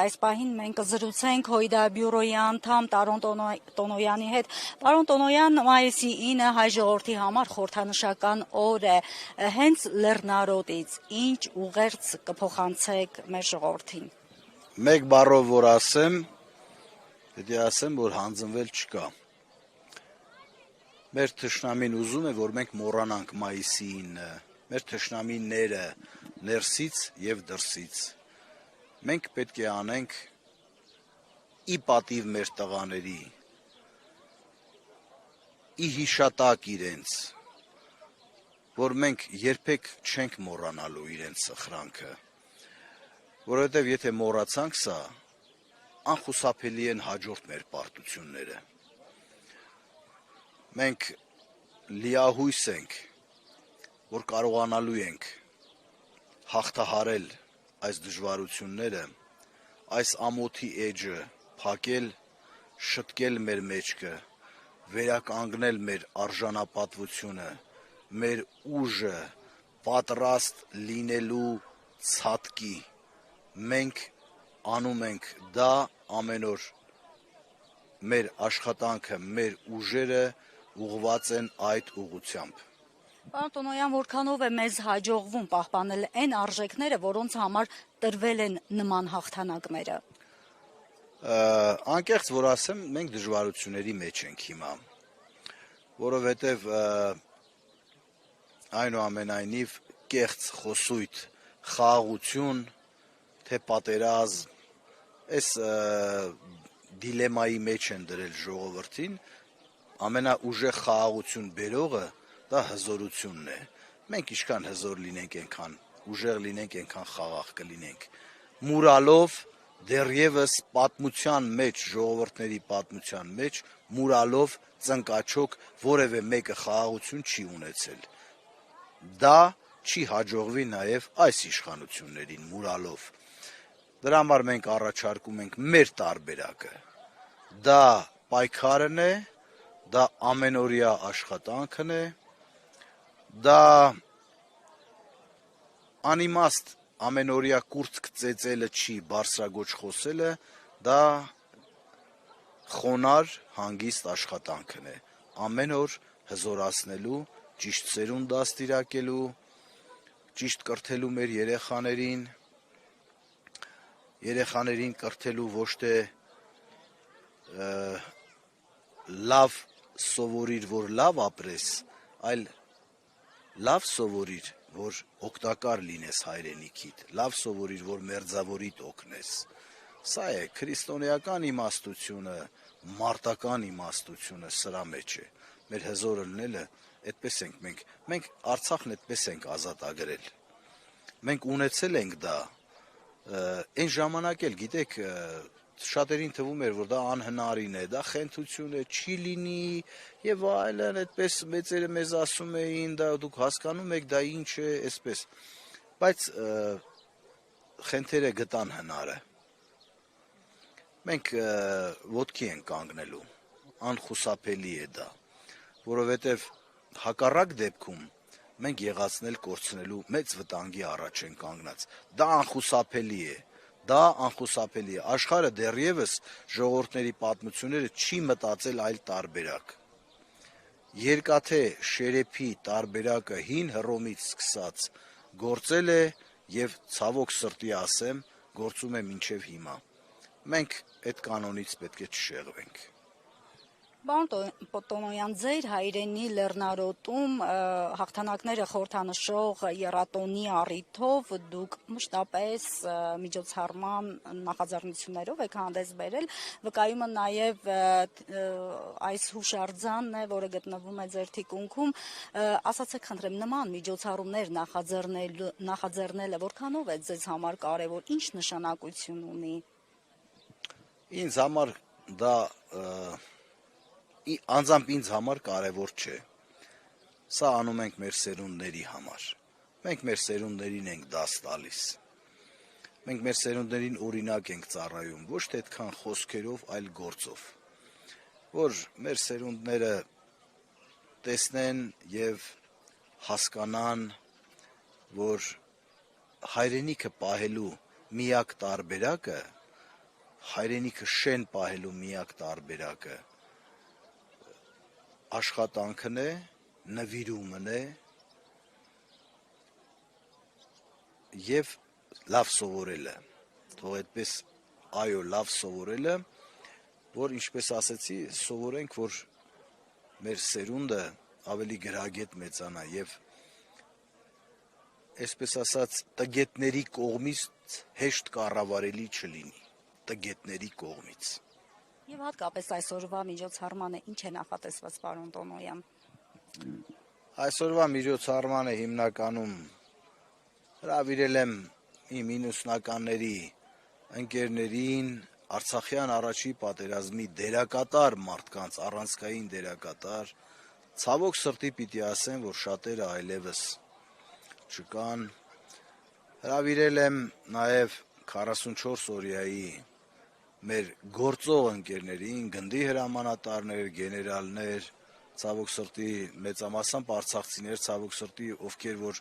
Այս պահին մենք զրուցենք ՀՅԴ բյուրոյի անդամ Տարոն Տոնոյանի հետ։ Պարոն Տոնոյան, մայիսի 9-ը հայ ժողովրդի համար խորհրդանշական օր է։ Հենց լեռնարոտից ինչ ուղերձ կփոխանցեք մեր ժողովրդին։ Մեկ բառով որ ասեմ, պետք է ասեմ, որ հանձնվել չկա։ Մեր թշնամին ուզում է, որ մենք մոռանանք մայիսի 9-ը, մեր թշնամիները ներսից եւ դրսից։ Մենք պետք է անենք ի պատիվ մեր տղաների, ի հիշատակ իրենց, որ մենք երբեք չենք մոռանալու իրենց սխրանքը, որովհետև եթե մոռացանք սա, անխուսափելի են հաջորդ մեր պարտությունները։ Մենք լիահույս ենք, որ կարողանալու ենք հաղթահարել այս դժվարությունները, այս ամոթի էջը փակել, շտկել մեր մեջքը, վերականգնել մեր արժանապատվությունը, մեր ուժը պատրաստ լինելու ցատկի։ Մենք անում ենք դա ամեն օր, մեր աշխատանքը, մեր ուժերը ուղղված են այդ ուղղությամբ։ Պարոն Տոնոյան, որքանով է մեզ հաջողվում պահպանել այն արժեքները, որոնց համար տրվել են նման հաղթանակները։ Անկեղծ որ ասեմ, մենք դժվարությունների մեջ ենք հիմա, որովհետև այնուամենայնիվ կեղծ խոսույթ, խաղաղություն, թե պատերազմ, այս դիլեմայի մեջ են դրել ժողովրդին, ամենաուժեղ խաղաղություն բերողը դա հզորությունն է։ Մենք ինչքան հզոր լինենք, այնքան ուժեղ լինենք, այնքան խաղաղ կլինենք։ Մուրալով դեռևս պատմության մեջ, ժողովրդների պատմության մեջ, մուրալով ծնկաչոք որևէ մեկը խաղաղություն չի ունեցել։ Դա չի հաջողվի նաև այս իշխանություններին մուրալով։ Դրա համար մենք առաջարկում ենք մեր տարբերակը։ Դա պայքարն է, դա ամենօրյա աշխատանքն է, դա անիմաստ ամենօրյա կուրծք ծեծելը չի, բարձրագոչ խոսելը, դա խոնար, հանգիստ աշխատանքն է, ամեն օր հզորացնելու, ճիշտ սերունդ դաստիարակելու, ճիշտ կրթելու մեր երեխաներին կրթելու ոչ թե լավ սովորիր, որ լավ ապրես, այլ լավ սովորիր, որ օգտակար լինես հայրենիքիդ, լավ սովորիր, որ մերձավորիդ օգնես։ Սա է քրիստոնեական իմաստությունը, մարտական իմաստությունը սրա մեջ է։ Մեր հզորը լինելը այդպես ենք մենք Արցախն այդպես ենք ազատագրել։ Մենք ունեցել ենք դա, այն ժամանակ էլ գիտեք, շատերին թվում էր, որ դա անհնարին է, դա խենթություն է, չի լինի եւ այլն, այդպես մեծերը մեզ ասում էին, դա դուք հասկանում եք, դա ինչ է, այսպես։ Բայց խենթերը գտան հնարը։ Մենք ոտքի ենք կանգնելու, անխուսափելի է դա, որովհետեւ հակառակ դեպքում մենք եղածնել կորցնելու մեծ վտանգի առաջ են կանգնած։ Դա անխուսափելի է։ Դա անխուսափելի է։ Աշխարհը դեռևս ժողովուրդների պատմությունները չի մտածել այլ տարբերակ։ Երկաթե շերեփի տարբերակը հին Հռոմից սկսած գործել է եւ ցավոք սրտի ասեմ, գործում է մինչեւ հիմա։ Մենք այդ կանոնից պետք է չշեղվենք։ Պարոն Տոնոյան, ձեր հայրենի լեռնարոտում հաղթանակները խորհրդանշող եռատոնի առիթով դուք մշտապես միջոցառման նախաձեռնություններով եք հանդես բերել, վկայումը նաև այս հուշարձանն է, որը գտնվում է ձեր թիկունքում, ասացեք խնդրեմ, նման միջոցառումներ նախաձեռնելը որքանով է ձեզ համար կարևոր, ինչ նշանակություն ունի։ Ինձ համար դա անձամբ ինձ համար կարևոր չէ։ Սա անում ենք մեր սերունդների համար։ Մենք մեր սերունդներին ենք դաս տալիս։ Մենք մեր սերունդներին օրինակ ենք ծառայում, ոչ թե այդքան խոսքերով, այլ գործով։ Որ մեր սերունդները տեսնեն եւ հասկանան, որ հայրենիքը պահելու միակ տարբերակը հայրենիքը շեն պահելու միակ տարբերակը աշխատանքն է, նվիրումն է եւ լավ սովորելը, թող այդպես լավ սովորելը, որ ինչպես ասեցի, սովորենք, որ մեր սերունդը ավելի գրագետ մեծանա եւ այսպես ասած տգետների կողմից հեշտ կառավարելի չլինի, տգետների կողմից։ Եվ հատկապես այսօրվա միջոցառմանը ինչ է նախատեսված, պարոն Տոնոյան։ Այսօրվա միջոցառմանը հիմնականում հրավիրել եմ իմ 90-ականների ընկերներին, Արցախյան առաջի պատերազմի դերակատար մարդկանց, առանցքային դերակատար, ցավոք սրտի պիտի ասեմ, որ շատերը այլևս չկան, հրավիրել եմ նաև 44 օրյայի մեր գործող ընկերներին, գնդի հրամանատարներ, գեներալներ, ցավոք սրտի մեծամասամբ արցախցիներ, ցավոք սրտի ովքեր որ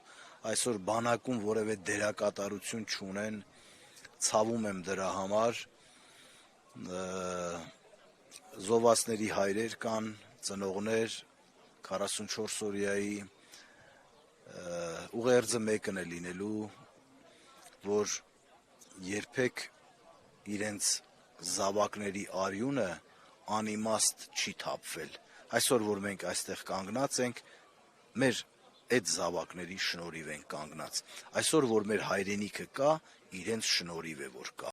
այսօր բանակում որևէ դերակատարություն չունեն, ցավում եմ դրա համար, զոհվածների հայրեր կան, ծնողներ, 44 օրյայի ուղերձը մեկն է լինելու, որ երբեք իրենց զավակների արյունը անիմաստ չի թափվել։ Այսօր որ մենք այստեղ կանգնած ենք, մեր այդ զավակների շնորհիվ ենք կանգնած։ Այսօր որ մեր հայրենիքը կա, իրենց շնորհիվ է որ կա։